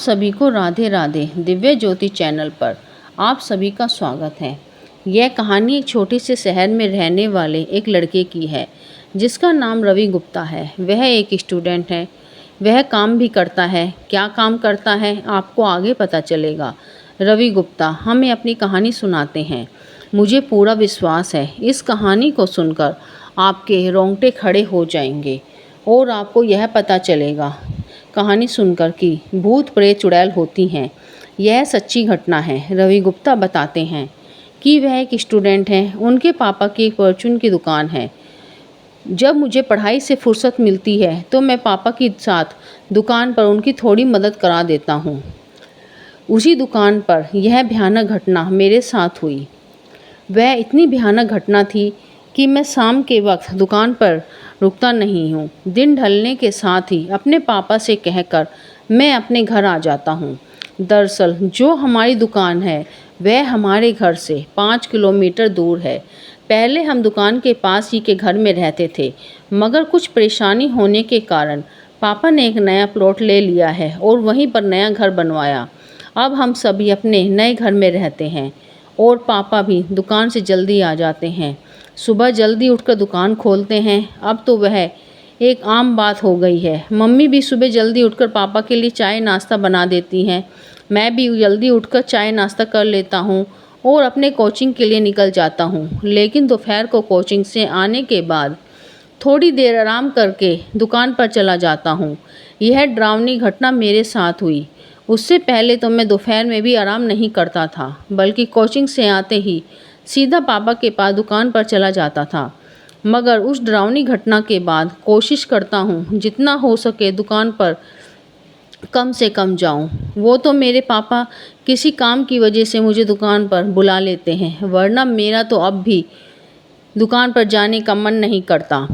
सभी को राधे राधे। दिव्य ज्योति चैनल पर आप सभी का स्वागत है। यह कहानी एक छोटे से शहर में रहने वाले एक लड़के की है जिसका नाम रवि गुप्ता है। वह एक स्टूडेंट है। वह काम भी करता है। क्या काम करता है आपको आगे पता चलेगा। रवि गुप्ता हमें अपनी कहानी सुनाते हैं। मुझे पूरा विश्वास है इस कहानी को सुनकर आपके रोंगटे खड़े हो जाएंगे और आपको यह पता चलेगा कहानी सुनकर कि भूत प्रेत चुड़ैल होती हैं। यह सच्ची घटना है। रवि गुप्ता बताते हैं कि वह एक स्टूडेंट हैं। उनके पापा की एक परचून की दुकान है। जब मुझे पढ़ाई से फुर्सत मिलती है तो मैं पापा के साथ दुकान पर उनकी थोड़ी मदद करा देता हूँ। उसी दुकान पर यह भयानक घटना मेरे साथ हुई। वह इतनी भयानक घटना थी कि मैं शाम के वक्त दुकान पर रुकता नहीं हूँ। दिन ढलने के साथ ही अपने पापा से कहकर मैं अपने घर आ जाता हूँ। दरअसल जो हमारी दुकान है वह हमारे घर से 5 किलोमीटर दूर है। पहले हम दुकान के पास ही के घर में रहते थे, मगर कुछ परेशानी होने के कारण पापा ने एक नया प्लॉट ले लिया है और वहीं पर नया घर बनवाया। अब हम सभी अपने नए घर में रहते हैं और पापा भी दुकान से जल्दी आ जाते हैं। सुबह जल्दी उठकर दुकान खोलते हैं। अब तो वह एक आम बात हो गई है। मम्मी भी सुबह जल्दी उठकर पापा के लिए चाय नाश्ता बना देती हैं। मैं भी जल्दी उठकर चाय नाश्ता कर लेता हूँ और अपने कोचिंग के लिए निकल जाता हूँ। लेकिन दोपहर को कोचिंग से आने के बाद थोड़ी देर आराम करके दुकान पर चला जाता हूँ। यह डरावनी घटना मेरे साथ हुई। उससे पहले तो मैं दोपहर में भी आराम नहीं करता था, बल्कि कोचिंग से आते ही सीधा पापा के पास दुकान पर चला जाता था। मगर उस डरावनी घटना के बाद कोशिश करता हूँ जितना हो सके दुकान पर कम से कम जाऊँ। वो तो मेरे पापा किसी काम की वजह से मुझे दुकान पर बुला लेते हैं, वरना मेरा तो अब भी दुकान पर जाने का मन नहीं करता।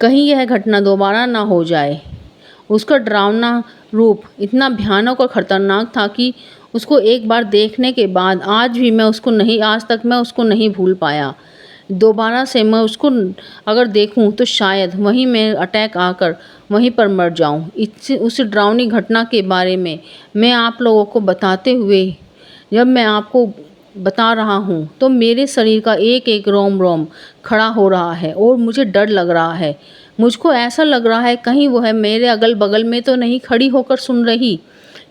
कहीं यह घटना दोबारा ना हो जाए। उसका डरावना रूप इतना भयानक और ख़तरनाक था कि उसको एक बार देखने के बाद आज तक मैं उसको नहीं भूल पाया। दोबारा से मैं उसको अगर देखूं तो शायद वहीं मैं अटैक आकर वहीं पर मर जाऊं। उस डरावनी घटना के बारे में मैं आप लोगों को बताते हुए जब मैं आपको बता रहा हूँ तो मेरे शरीर का एक एक रोम रोम खड़ा हो रहा है और मुझे डर लग रहा है। मुझको ऐसा लग रहा है कहीं वो है मेरे अगल बगल में तो नहीं खड़ी होकर सुन रही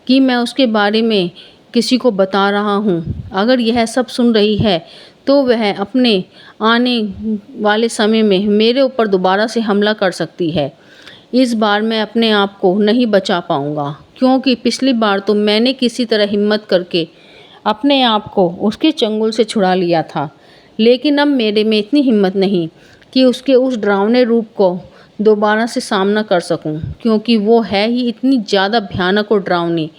कि मैं उसके बारे में किसी को बता रहा हूँ। अगर यह सब सुन रही है तो वह अपने आने वाले समय में मेरे ऊपर दोबारा से हमला कर सकती है। इस बार मैं अपने आप को नहीं बचा पाऊँगा, क्योंकि पिछली बार तो मैंने किसी तरह हिम्मत करके अपने आप को उसके चंगुल से छुड़ा लिया था। लेकिन अब मेरे में इतनी हिम्मत नहीं कि उसके उस डरावने रूप को दोबारा से सामना कर सकूं, क्योंकि वो है ही इतनी ज़्यादा भयानक और डरावनी।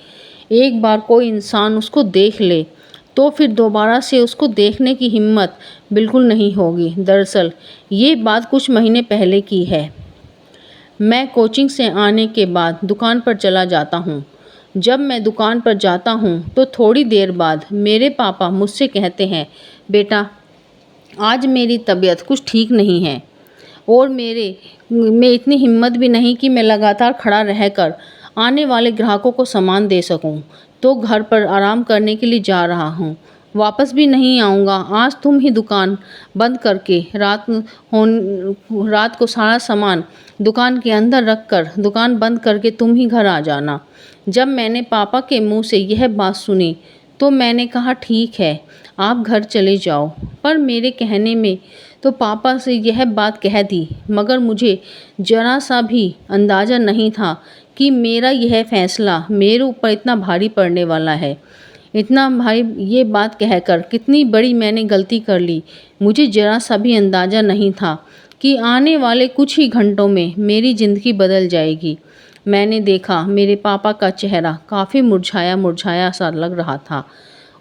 एक बार कोई इंसान उसको देख ले तो फिर दोबारा से उसको देखने की हिम्मत बिल्कुल नहीं होगी। दरअसल ये बात कुछ महीने पहले की है। मैं कोचिंग से आने के बाद दुकान पर चला जाता हूँ। जब मैं दुकान पर जाता हूँ तो थोड़ी देर बाद मेरे पापा मुझसे कहते हैं, बेटा आज मेरी तबीयत कुछ ठीक नहीं है और में इतनी हिम्मत भी नहीं कि मैं लगातार खड़ा रहकर आने वाले ग्राहकों को सामान दे सकूं, तो घर पर आराम करने के लिए जा रहा हूं। वापस भी नहीं आऊँगा। आज तुम ही दुकान बंद करके रात को सारा सामान दुकान के अंदर रख कर दुकान बंद करके तुम ही घर आ जाना। जब मैंने पापा के मुंह से यह बात सुनी तो मैंने कहा ठीक है आप घर चले जाओ। पर मेरे कहने में तो पापा से यह बात कह दी, मगर मुझे जरा सा भी अंदाज़ा नहीं था कि मेरा यह फ़ैसला मेरे ऊपर इतना भारी पड़ने वाला है। इतना भाई ये बात कहकर कितनी बड़ी मैंने गलती कर ली। मुझे ज़रा सा भी अंदाज़ा नहीं था कि आने वाले कुछ ही घंटों में मेरी ज़िंदगी बदल जाएगी। मैंने देखा मेरे पापा का चेहरा काफ़ी मुरझाया मुरझाया सा लग रहा था।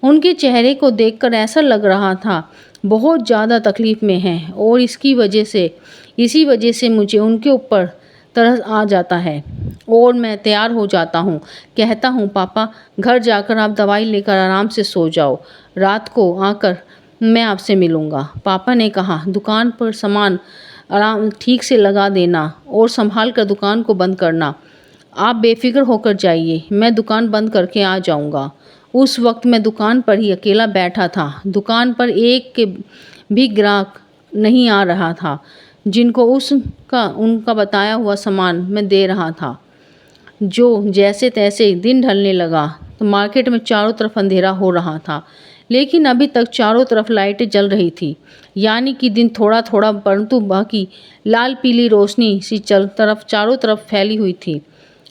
उनके चेहरे को देखकर ऐसा लग रहा था बहुत ज़्यादा तकलीफ़ में हैं और इसी वजह से मुझे उनके ऊपर तरस आ जाता है और मैं तैयार हो जाता हूँ। कहता हूँ पापा घर जाकर आप दवाई लेकर आराम से सो जाओ, रात को आकर मैं आपसे मिलूँगा। पापा ने कहा दुकान पर सामान आराम ठीक से लगा देना और संभाल कर दुकान को बंद करना। आप बेफिक्र होकर जाइए, मैं दुकान बंद करके आ जाऊंगा। उस वक्त मैं दुकान पर ही अकेला बैठा था। दुकान पर एक के भी ग्राहक नहीं आ रहा था जिनको उनका बताया हुआ सामान मैं दे रहा था। जो जैसे तैसे दिन ढलने लगा तो मार्केट में चारों तरफ अंधेरा हो रहा था, लेकिन अभी तक चारों तरफ लाइटें जल रही थी। यानी कि दिन थोड़ा थोड़ा परंतु बाकी लाल पीली रोशनी सी चारों तरफ फैली हुई थी।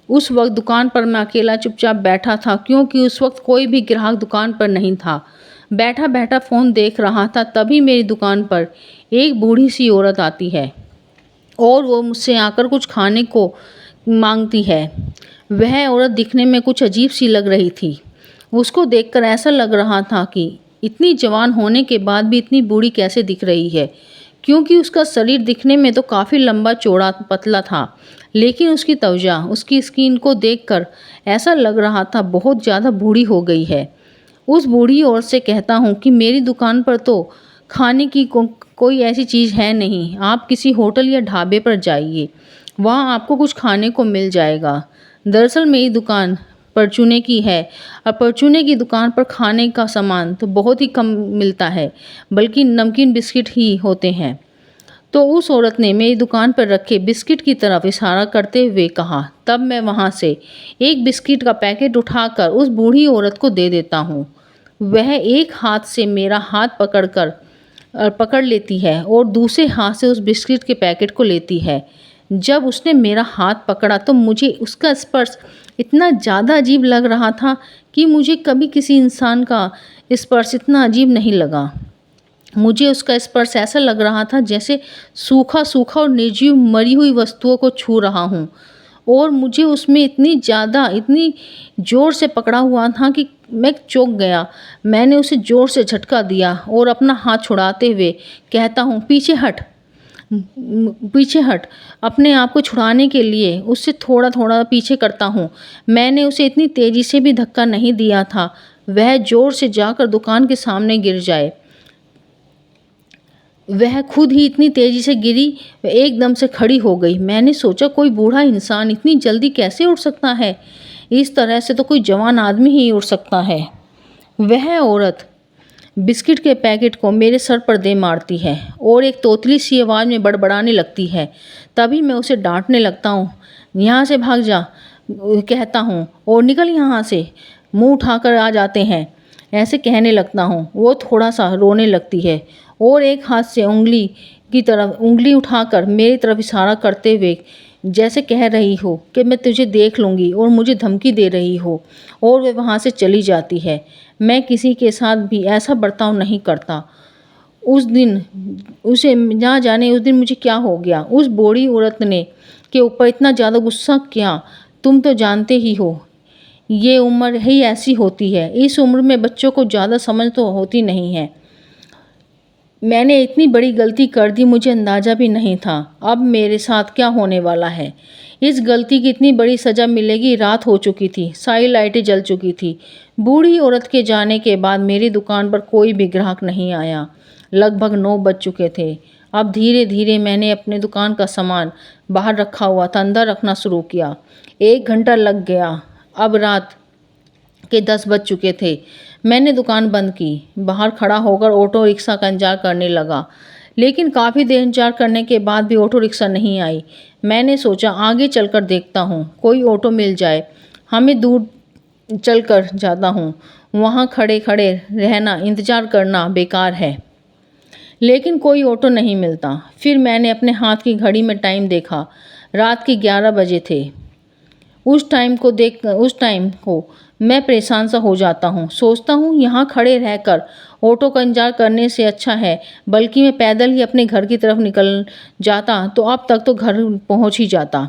उस वक्त दुकान पर मैं अकेला चुपचाप बैठा था, क्योंकि उस वक्त कोई भी ग्राहक दुकान पर नहीं था। बैठा बैठा फ़ोन देख रहा था, तभी मेरी दुकान पर एक बूढ़ी सी औरत आती है और वो मुझसे आकर कुछ खाने को मांगती है। वह औरत दिखने में कुछ अजीब सी लग रही थी। उसको देखकर ऐसा लग रहा था कि इतनी जवान होने के बाद भी इतनी बूढ़ी कैसे दिख रही है, क्योंकि उसका शरीर दिखने में तो काफ़ी लंबा चौड़ा पतला था, लेकिन उसकी त्वचा, उसकी स्किन को देखकर ऐसा लग रहा था बहुत ज़्यादा बूढ़ी हो गई है। उस बूढ़ी औरत से कहता हूँ कि मेरी दुकान पर तो खाने की कोई ऐसी चीज़ है नहीं, आप किसी होटल या ढाबे पर जाइए, वहाँ आपको कुछ खाने को मिल जाएगा। दरअसल मेरी दुकान परचूने की है और परचूने की दुकान पर खाने का सामान तो बहुत ही कम मिलता है, बल्कि नमकीन बिस्किट ही होते हैं। तो उस औरत ने मेरी दुकान पर रखे बिस्किट की तरफ इशारा करते हुए कहा। तब मैं वहाँ से एक बिस्किट का पैकेट उठाकर उस बूढ़ी औरत को दे देता हूँ। वह एक हाथ से मेरा हाथ पकड़ लेती है और दूसरे हाथ से उस बिस्किट के पैकेट को लेती है। जब उसने मेरा हाथ पकड़ा तो मुझे उसका स्पर्श इतना ज़्यादा अजीब लग रहा था कि मुझे कभी किसी इंसान का स्पर्श इतना अजीब नहीं लगा। मुझे उसका स्पर्श ऐसा लग रहा था जैसे सूखा सूखा और निर्जीव मरी हुई वस्तुओं को छू रहा हूँ, और मुझे उसमें इतनी ज़ोर से पकड़ा हुआ था कि मैं चौंक गया। मैंने उसे ज़ोर से झटका दिया और अपना हाथ छुड़ाते हुए कहता हूँ, पीछे हट, पीछे हट। अपने आप को छुड़ाने के लिए उससे थोड़ा थोड़ा पीछे करता हूँ। मैंने उसे इतनी तेज़ी से भी धक्का नहीं दिया था वह ज़ोर से जाकर दुकान के सामने गिर जाए। वह खुद ही इतनी तेज़ी से गिरी, वह एकदम से खड़ी हो गई। मैंने सोचा कोई बूढ़ा इंसान इतनी जल्दी कैसे उठ सकता है, इस तरह से तो कोई जवान आदमी ही उठ सकता है। वह औरत बिस्किट के पैकेट को मेरे सर पर दे मारती है और एक तोतली सी आवाज़ में बड़बड़ाने लगती है। तभी मैं उसे डांटने लगता हूँ, यहाँ से भाग जा कहता हूँ, और निकल यहाँ से, मुंह उठाकर आ जाते हैं, ऐसे कहने लगता हूँ। वो थोड़ा सा रोने लगती है और एक हाथ से उंगली उठाकर मेरी तरफ इशारा करते हुए जैसे कह रही हो कि मैं तुझे देख लूँगी और मुझे धमकी दे रही हो, और वह वहाँ से चली जाती है। मैं किसी के साथ भी ऐसा बर्ताव नहीं करता। उस दिन उसे ना जाने उस दिन मुझे क्या हो गया। उस बूढ़ी औरत ने के ऊपर इतना ज़्यादा गुस्सा किया। तुम तो जानते ही हो, ये उम्र ही ऐसी होती है। इस उम्र में बच्चों को ज़्यादा समझ तो होती नहीं है। मैंने इतनी बड़ी गलती कर दी, मुझे अंदाज़ा भी नहीं था अब मेरे साथ क्या होने वाला है। इस गलती की इतनी बड़ी सज़ा मिलेगी। रात हो चुकी थी, सारी लाइटें जल चुकी थी। बूढ़ी औरत के जाने के बाद मेरी दुकान पर कोई भी ग्राहक नहीं आया। लगभग 9 बज चुके थे। अब धीरे धीरे मैंने अपने दुकान का सामान बाहर रखा हुआ था अंदर रखना शुरू किया। 1 घंटा लग गया। अब रात के 10 बज चुके थे। मैंने दुकान बंद की, बाहर खड़ा होकर ऑटो रिक्शा का इंतजार करने लगा, लेकिन काफ़ी देर इंतजार करने के बाद भी ऑटो रिक्शा नहीं आई। मैंने सोचा आगे चलकर देखता हूँ, कोई ऑटो मिल जाए। हमें दूर चलकर जाता हूँ, वहाँ खड़े खड़े रहना, इंतज़ार करना बेकार है। लेकिन कोई ऑटो नहीं मिलता। फिर मैंने अपने हाथ की घड़ी में टाइम देखा, रात के 11 बजे थे। उस टाइम को मैं परेशान सा हो जाता हूँ। सोचता हूँ यहाँ खड़े रहकर ऑटो का इंतजार करने से अच्छा है बल्कि मैं पैदल ही अपने घर की तरफ निकल जाता तो अब तक तो घर पहुँच ही जाता।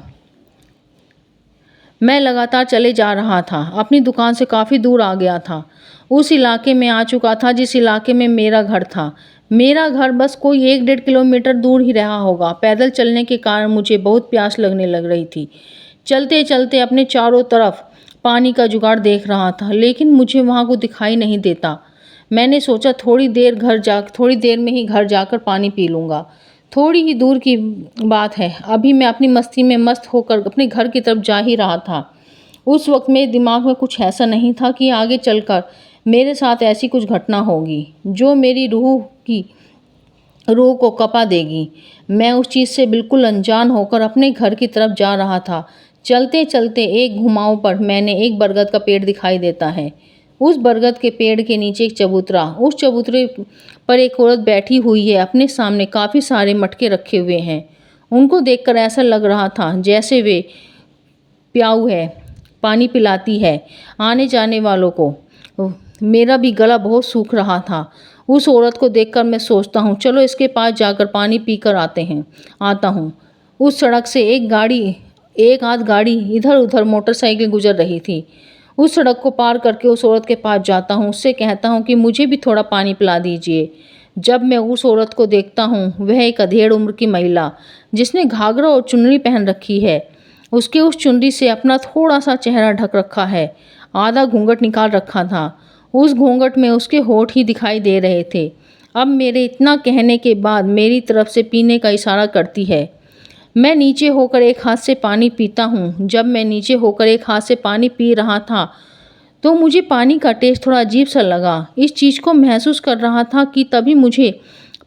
मैं लगातार चले जा रहा था, अपनी दुकान से काफ़ी दूर आ गया था। उस इलाके में आ चुका था जिस इलाके में मेरा घर था। मेरा घर बस कोई 1-1.5 किलोमीटर दूर ही रहा होगा। पैदल चलने के कारण मुझे बहुत प्यास लगने लग रही थी। चलते चलते अपने चारों तरफ पानी का जुगाड़ देख रहा था, लेकिन मुझे वहाँ को दिखाई नहीं देता। मैंने सोचा थोड़ी देर में ही घर जाकर पानी पी लूँगा। थोड़ी ही दूर की बात है। अभी मैं अपनी मस्ती में मस्त होकर अपने घर की तरफ जा ही रहा था उस वक्त मेरे दिमाग में कुछ ऐसा नहीं था कि आगे चलकर मेरे साथ ऐसी कुछ घटना होगी जो मेरी रूह को कपा देगी। मैं उस चीज़ से बिल्कुल अनजान होकर अपने घर की तरफ जा रहा था। चलते चलते एक घुमाव पर मैंने एक बरगद का पेड़ दिखाई देता है। उस बरगद के पेड़ के नीचे एक चबूतरा, उस चबूतरे पर एक औरत बैठी हुई है। अपने सामने काफ़ी सारे मटके रखे हुए हैं। उनको देखकर ऐसा लग रहा था जैसे वे प्याऊ है, पानी पिलाती है आने जाने वालों को। मेरा भी गला बहुत सूख रहा था। उस औरत को देखकर मैं सोचता हूँ, चलो इसके पास जाकर पानी पीकर आता हूँ। उस सड़क से एक आध गाड़ी इधर उधर मोटरसाइकिल गुजर रही थी। उस सड़क को पार करके उस औरत के पास जाता हूँ। उससे कहता हूँ कि मुझे भी थोड़ा पानी पिला दीजिए। जब मैं उस औरत को देखता हूँ, वह एक अधेड़ उम्र की महिला जिसने घाघरा और चुन्नी पहन रखी है। उसके उस चुनरी से अपना थोड़ा सा चेहरा ढक रखा है। आधा घूंघट निकाल रखा था। उस घूंघट में उसके होठ ही दिखाई दे रहे थे। अब मेरे इतना कहने के बाद मेरी तरफ से पीने का इशारा करती है। मैं नीचे होकर एक हाथ से पानी पीता हूँ। जब मैं नीचे होकर एक हाथ से पानी पी रहा था तो मुझे पानी का टेस्ट थोड़ा अजीब सा लगा। इस चीज़ को महसूस कर रहा था कि तभी मुझे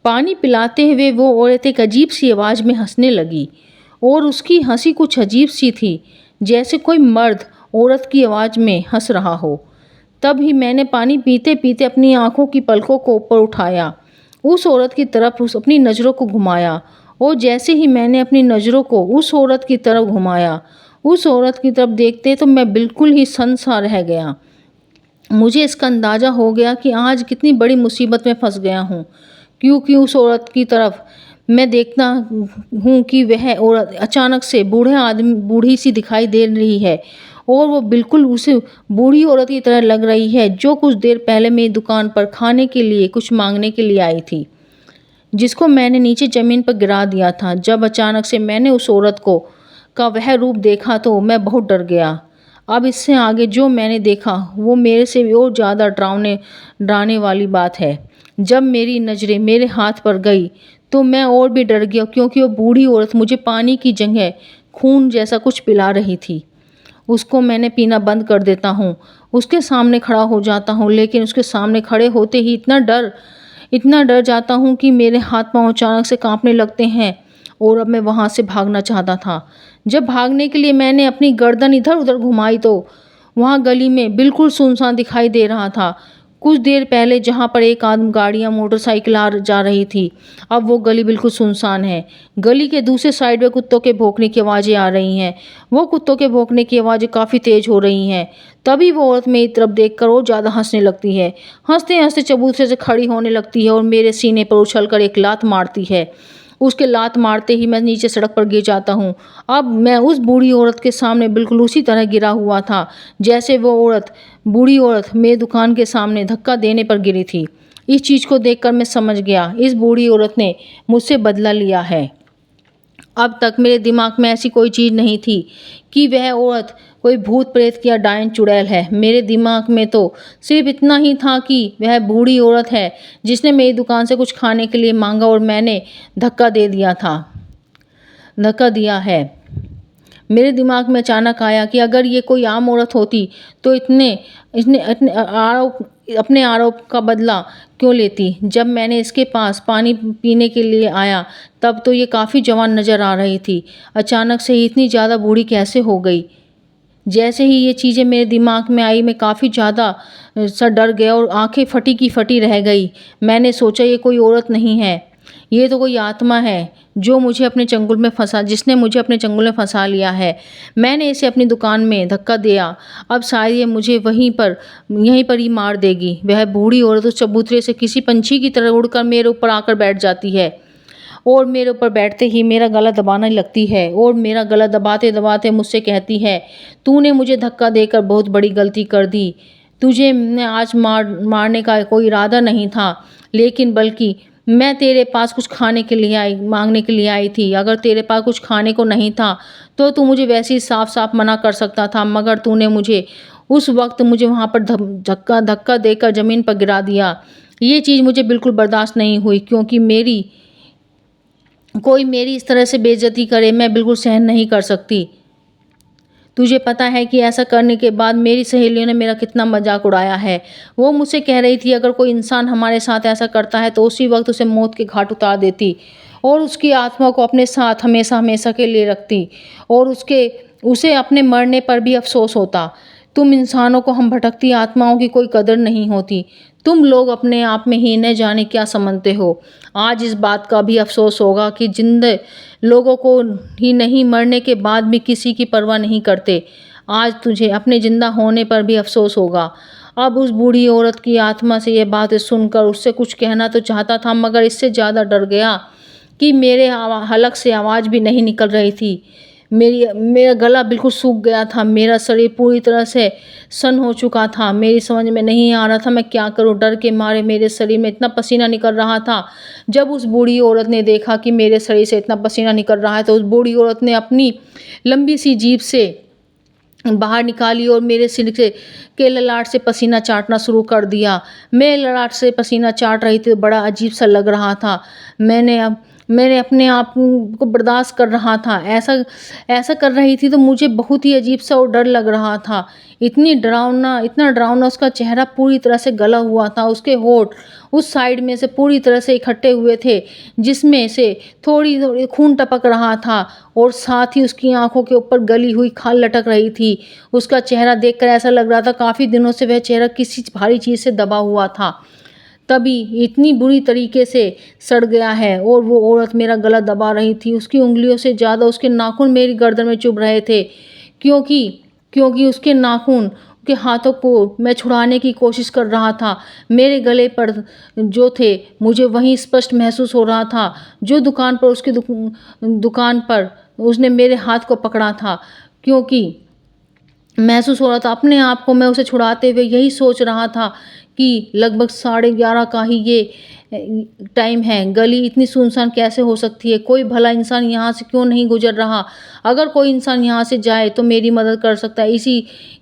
पानी पिलाते हुए वो औरत एक अजीब सी आवाज़ में हंसने लगी और उसकी हंसी कुछ अजीब सी थी, जैसे कोई मर्द औरत की आवाज़ में हंस रहा हो। तब ही मैंने पानी पीते पीते अपनी आंखों की पलकों को ऊपर उठाया, उस औरत की तरफ अपनी नज़रों को घुमाया और जैसे ही मैंने अपनी नज़रों को उस औरत की तरफ घुमाया, उस औरत की तरफ देखते तो मैं बिल्कुल ही सन्न रह गया। मुझे इसका अंदाज़ा हो गया कि आज कितनी बड़ी मुसीबत में फंस गया हूँ, क्योंकि उस औरत की तरफ मैं देखता हूँ कि वह औरत अचानक से बूढ़ी सी दिखाई दे रही है और वो बिल्कुल उस बूढ़ी औरत की तरह लग रही है जो कुछ देर पहले मेरी दुकान पर खाने के लिए कुछ मांगने के लिए आई थी, जिसको मैंने नीचे ज़मीन पर गिरा दिया था। जब अचानक से मैंने उस औरत का वह रूप देखा तो मैं बहुत डर गया। अब इससे आगे जो मैंने देखा वो मेरे से भी और ज़्यादा डराने वाली बात है। जब मेरी नज़रें मेरे हाथ पर गई तो मैं और भी डर गया, क्योंकि वो बूढ़ी औरत मुझे पानी की जगह खून जैसा कुछ पिला रही थी। उसको मैंने पीना बंद कर देता हूँ, उसके सामने खड़ा हो जाता हूँ, लेकिन उसके सामने खड़े होते ही इतना डर जाता हूँ कि मेरे हाथ पांव अचानक से कांपने लगते हैं और अब मैं वहाँ से भागना चाहता था। जब भागने के लिए मैंने अपनी गर्दन इधर उधर घुमाई तो वहाँ गली में बिल्कुल सुनसान दिखाई दे रहा था। कुछ देर पहले जहाँ पर एक आदमी गाड़ियाँ मोटरसाइकिल आ जा रही थी, अब वो गली बिल्कुल सुनसान है। गली के दूसरे साइड में कुत्तों के भौंकने की आवाज़ें आ रही हैं। वो कुत्तों के भौंकने की आवाज़ें काफ़ी तेज़ हो रही हैं। तभी वो औरत मेरी तरफ देखकर और ज़्यादा हंसने लगती है। हंसते हंसते चबूतरे से खड़ी होने लगती है और मेरे सीने पर उछलकर एक लात मारती है। उसके लात मारते ही मैं नीचे सड़क पर गिर जाता हूँ। अब मैं उस बूढ़ी औरत के सामने बिल्कुल उसी तरह गिरा हुआ था जैसे वो बूढ़ी औरत मेरी दुकान के सामने धक्का देने पर गिरी थी। इस चीज़ को देखकर मैं समझ गया, इस बूढ़ी औरत ने मुझसे बदला लिया है। अब तक मेरे दिमाग में ऐसी कोई चीज़ नहीं थी कि वह औरत कोई भूत प्रेत या डायन चुड़ैल है। मेरे दिमाग में तो सिर्फ इतना ही था कि वह बूढ़ी औरत है जिसने मेरी दुकान से कुछ खाने के लिए मांगा और मैंने धक्का दिया है। मेरे दिमाग में अचानक आया कि अगर ये कोई आम औरत होती तो इसने अपने आरोप का बदला क्यों लेती। जब मैंने इसके पास पानी पीने के लिए आया तब तो ये काफ़ी जवान नज़र आ रही थी। अचानक से ही इतनी ज़्यादा बूढ़ी कैसे हो गई। जैसे ही ये चीज़ें मेरे दिमाग में आई मैं काफ़ी ज़्यादा सा डर गया और आंखें फटी की फटी रह गई। मैंने सोचा ये कोई औरत नहीं है, ये तो कोई आत्मा है जिसने मुझे अपने चंगुल में फंसा लिया है। मैंने इसे अपनी दुकान में धक्का दिया। अब शायद ये मुझे यहीं पर ही मार देगी। वह बूढ़ी औरत उस चबूतरे से किसी पंछी की तरह उड़कर मेरे ऊपर आकर बैठ जाती है और मेरे ऊपर बैठते ही मेरा गला दबाने लगती है और मेरा गला दबाते दबाते मुझसे कहती है, तूने मुझे धक्का देकर बहुत बड़ी गलती कर दी। तुझे मैं आज मारने का कोई इरादा नहीं था, लेकिन बल्कि मैं तेरे पास कुछ मांगने के लिए आई थी। अगर तेरे पास कुछ खाने को नहीं था तो तू मुझे वैसे ही साफ साफ मना कर सकता था, मगर तूने उस वक्त मुझे वहाँ पर धक्का देकर ज़मीन पर गिरा दिया। ये चीज़ मुझे बिल्कुल बर्दाश्त नहीं हुई, क्योंकि कोई मेरी इस तरह से बेइज्जती करे मैं बिल्कुल सहन नहीं कर सकती। तुझे पता है कि ऐसा करने के बाद मेरी सहेलियों ने मेरा कितना मजाक उड़ाया है। वो मुझसे कह रही थी अगर कोई इंसान हमारे साथ ऐसा करता है तो उसी वक्त उसे मौत के घाट उतार देती और उसकी आत्मा को अपने साथ हमेशा हमेशा के लिए रखती और उसे अपने मरने पर भी अफसोस होता। तुम इंसानों को हम भटकती आत्माओं की कोई कदर नहीं होती। तुम लोग अपने आप में ही न जाने क्या समझते हो। आज इस बात का भी अफसोस होगा कि जिंदे लोगों को ही नहीं मरने के बाद भी किसी की परवाह नहीं करते। आज तुझे अपने जिंदा होने पर भी अफसोस होगा। अब उस बूढ़ी औरत की आत्मा से यह बातें सुनकर उससे कुछ कहना तो चाहता था, मगर इससे ज़्यादा डर गया कि मेरे हलक से आवाज़ भी नहीं निकल रही थी। मेरा गला बिल्कुल सूख गया था। मेरा शरीर पूरी तरह से सन्न हो चुका था। मेरी समझ में नहीं आ रहा था मैं क्या करूं। डर के मारे मेरे शरीर में इतना पसीना निकल रहा था। जब उस बूढ़ी औरत ने देखा कि मेरे शरीर से इतना पसीना निकल रहा है तो उस बूढ़ी औरत ने अपनी लंबी सी जीभ से बाहर निकाली और मेरे सिर के ललाट से पसीना चाटना शुरू कर दिया। मैं ललाट से पसीना चाट रही थी तो बड़ा अजीब सा लग रहा था। मैंने अपने आप को बर्दाश्त कर रहा था। ऐसा ऐसा कर रही थी तो मुझे बहुत ही अजीब सा और डर लग रहा था। इतना डरावना उसका चेहरा पूरी तरह से गला हुआ था। उसके होंठ उस साइड में से पूरी तरह से इकट्ठे हुए थे जिसमें से थोड़ी थोड़ी खून टपक रहा था और साथ ही उसकी आंखों के ऊपर गली हुई खाल लटक रही थी। उसका चेहरा देखकर ऐसा लग रहा था काफ़ी दिनों से वह चेहरा किसी भारी चीज़ से दबा हुआ था, तभी इतनी बुरी तरीके से सड़ गया है। और वो औरत मेरा गला दबा रही थी। उसकी उंगलियों से ज़्यादा उसके नाखून मेरी गर्दन में चुभ रहे थे क्योंकि क्योंकि उसके नाखून के हाथों को मैं छुड़ाने की कोशिश कर रहा था। मेरे गले पर जो थे मुझे वहीं स्पष्ट महसूस हो रहा था जो दुकान पर उसकी दुकान पर उसने मेरे हाथ को पकड़ा था। क्योंकि महसूस हो रहा था अपने आप को मैं उसे छुड़ाते हुए यही सोच रहा था कि लगभग 11:30 का ही ये टाइम है। गली इतनी सुनसान कैसे हो सकती है। कोई भला इंसान यहाँ से क्यों नहीं गुजर रहा। अगर कोई इंसान यहाँ से जाए तो मेरी मदद कर सकता है।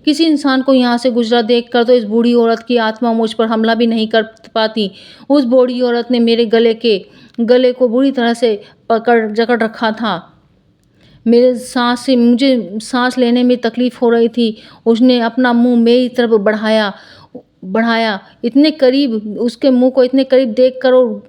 किसी इंसान को यहाँ से गुजरा देखकर तो इस बूढ़ी औरत की आत्मा मुझ पर हमला भी नहीं कर पाती। उस बूढ़ी औरत ने मेरे गले को बुरी तरह से जकड़ रखा था। मुझे सांस लेने में तकलीफ़ हो रही थी। उसने अपना मुंह मेरी तरफ बढ़ाया इतने करीब, उसके मुंह को इतने करीब देखकर और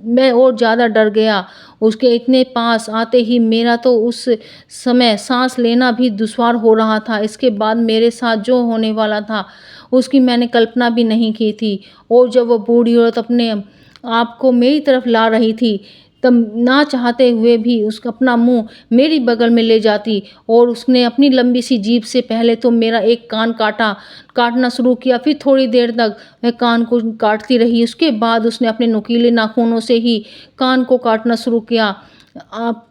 मैं और ज़्यादा डर गया। उसके इतने पास आते ही मेरा तो उस समय सांस लेना भी दुश्वार हो रहा था। इसके बाद मेरे साथ जो होने वाला था उसकी मैंने कल्पना भी नहीं की थी। और जब वो बूढ़ी औरत अपने आप को मेरी तरफ ला रही थी तब ना चाहते हुए भी उसका अपना मुंह मेरी बगल में ले जाती और उसने अपनी लंबी सी जीभ से पहले तो मेरा एक कान काटना शुरू किया। फिर थोड़ी देर तक वह कान को काटती रही। उसके बाद उसने अपने नुकीले नाखूनों से ही कान को काटना शुरू किया। आप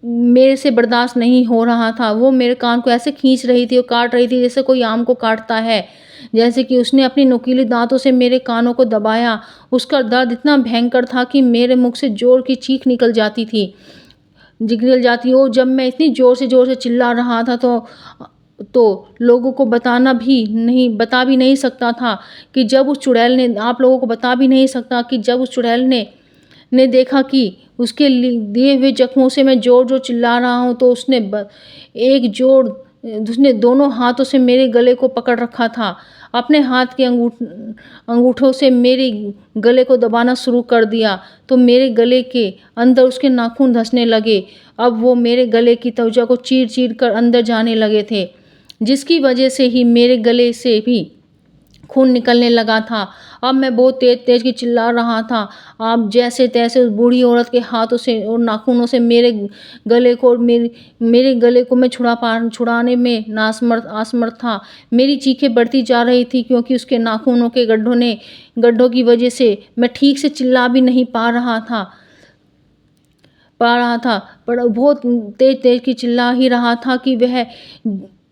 मेरे से बर्दाश्त नहीं हो रहा था। वो मेरे कान को ऐसे खींच रही थी और काट रही थी जैसे कोई आम को काटता है। जैसे कि उसने अपनी नुकीले दांतों से मेरे कानों को दबाया। उसका दर्द इतना भयंकर था कि मेरे मुख से जोर की चीख निकल जाती और जब मैं इतनी जोर से चिल्ला रहा था तो लोगों को बता भी नहीं सकता था कि जब उस चुड़ैल ने आप लोगों को बता भी नहीं सकता कि जब उस चुड़ैल ने देखा कि उसके दिए हुए जख्मों से मैं जोर चिल्ला रहा हूँ तो उसने दोनों हाथों से मेरे गले को पकड़ रखा था। अपने हाथ के अंगूठों से मेरे गले को दबाना शुरू कर दिया तो मेरे गले के अंदर उसके नाखून धंसने लगे। अब वो मेरे गले की त्वचा को चीर कर अंदर जाने लगे थे, जिसकी वजह से ही मेरे गले से भी खून निकलने लगा था। अब मैं बहुत तेज की चिल्ला रहा था। आप जैसे तैसे उस बूढ़ी औरत के हाथों से और नाखूनों से मेरे गले को मैं छुड़ाने में असमर्थ था। मेरी चीखें बढ़ती जा रही थी क्योंकि उसके नाखूनों के गड्ढों की वजह से मैं ठीक से चिल्ला भी नहीं पा रहा था पर बहुत तेज की चिल्ला ही रहा था कि वह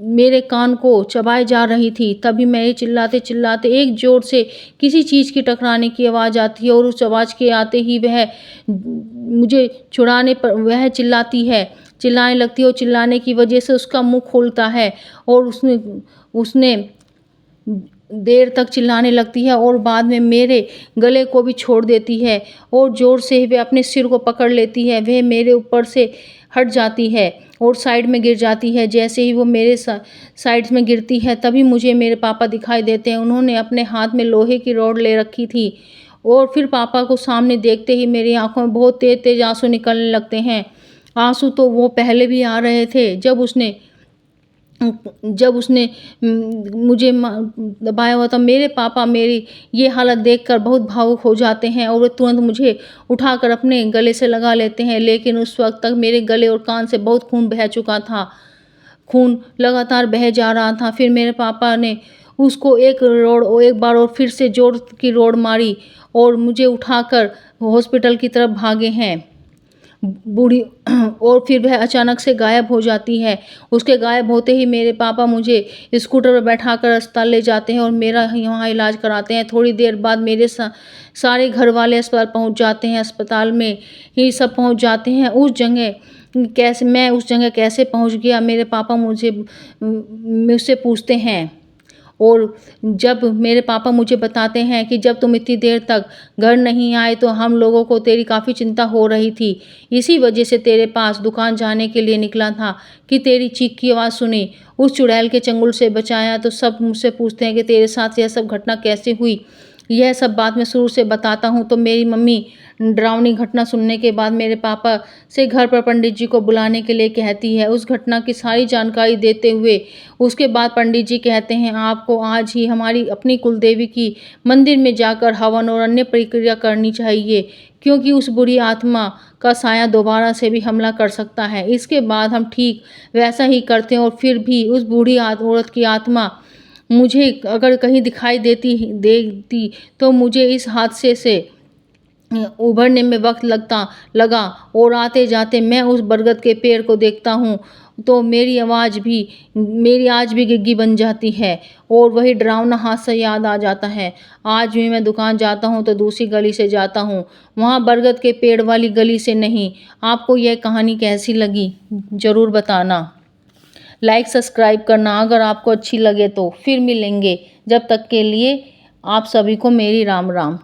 मेरे कान को चबाए जा रही थी। तभी मैं चिल्लाते एक जोर से किसी चीज़ की टकराने की आवाज़ आती है और उस आवाज़ के आते ही वह मुझे छुड़ाने पर वह चिल्लाने लगती है और चिल्लाने की वजह से उसका मुंह खोलता है और उसने देर तक चिल्लाने लगती है और बाद में मेरे गले को भी छोड़ देती है और ज़ोर से वह अपने सिर को पकड़ लेती है। वह मेरे ऊपर से हट जाती है और साइड में गिर जाती है। जैसे ही वो मेरे साइड में गिरती है तभी मुझे मेरे पापा दिखाई देते हैं। उन्होंने अपने हाथ में लोहे की रॉड ले रखी थी और फिर पापा को सामने देखते ही मेरी आँखों में बहुत तेज़-तेज़ आँसू निकलने लगते हैं। आँसू तो वो पहले भी आ रहे थे जब उसने मुझे दबाया हुआ था। मेरे पापा मेरी ये हालत देखकर बहुत भावुक हो जाते हैं और वो तुरंत मुझे उठाकर अपने गले से लगा लेते हैं, लेकिन उस वक़्त तक मेरे गले और कान से बहुत खून बह चुका था। खून लगातार बह जा रहा था। फिर मेरे पापा ने उसको एक बार और फिर से ज़ोर की रॉड मारी और मुझे उठाकर हॉस्पिटल की तरफ भागे हैं। बूढ़ी और फिर वह अचानक से गायब हो जाती है। उसके गायब होते ही मेरे पापा मुझे स्कूटर पर बैठाकर अस्पताल ले जाते हैं और मेरा यहाँ इलाज कराते हैं। थोड़ी देर बाद मेरे सारे घर वाले अस्पताल पहुँच जाते हैं। अस्पताल में ही सब पहुँच जाते हैं। मैं उस जगह कैसे पहुँच गया, मेरे पापा मुझसे पूछते हैं। और जब मेरे पापा मुझे बताते हैं कि जब तुम इतनी देर तक घर नहीं आए तो हम लोगों को तेरी काफ़ी चिंता हो रही थी। इसी वजह से तेरे पास दुकान जाने के लिए निकला था कि तेरी चीख की आवाज़ सुनी। उस चुड़ैल के चंगुल से बचाया। तो सब मुझसे पूछते हैं कि तेरे साथ यह सब घटना कैसे हुई। यह सब बात मैं शुरू से बताता हूँ तो मेरी मम्मी डरावनी घटना सुनने के बाद मेरे पापा से घर पर पंडित जी को बुलाने के लिए कहती है। उस घटना की सारी जानकारी देते हुए उसके बाद पंडित जी कहते हैं, आपको आज ही हमारी अपनी कुलदेवी की मंदिर में जाकर हवन और अन्य प्रक्रिया करनी चाहिए, क्योंकि उस बुरी आत्मा का साया दोबारा से भी हमला कर सकता है। इसके बाद हम ठीक वैसा ही करते हैं और फिर भी उस बूढ़ी औरत की आत्मा मुझे अगर कहीं दिखाई देती तो मुझे इस हादसे से उभरने में वक्त लगा और आते जाते मैं उस बरगद के पेड़ को देखता हूँ तो मेरी आज भी गिग्गी बन जाती है और वही डरावना हादसा याद आ जाता है। आज भी मैं दुकान जाता हूँ तो दूसरी गली से जाता हूँ, वहाँ बरगद के पेड़ वाली गली से नहीं। आपको यह कहानी कैसी लगी ज़रूर बताना। लाइक सब्सक्राइब करना अगर आपको अच्छी लगे तो। फिर मिलेंगे, जब तक के लिए आप सभी को मेरी राम राम।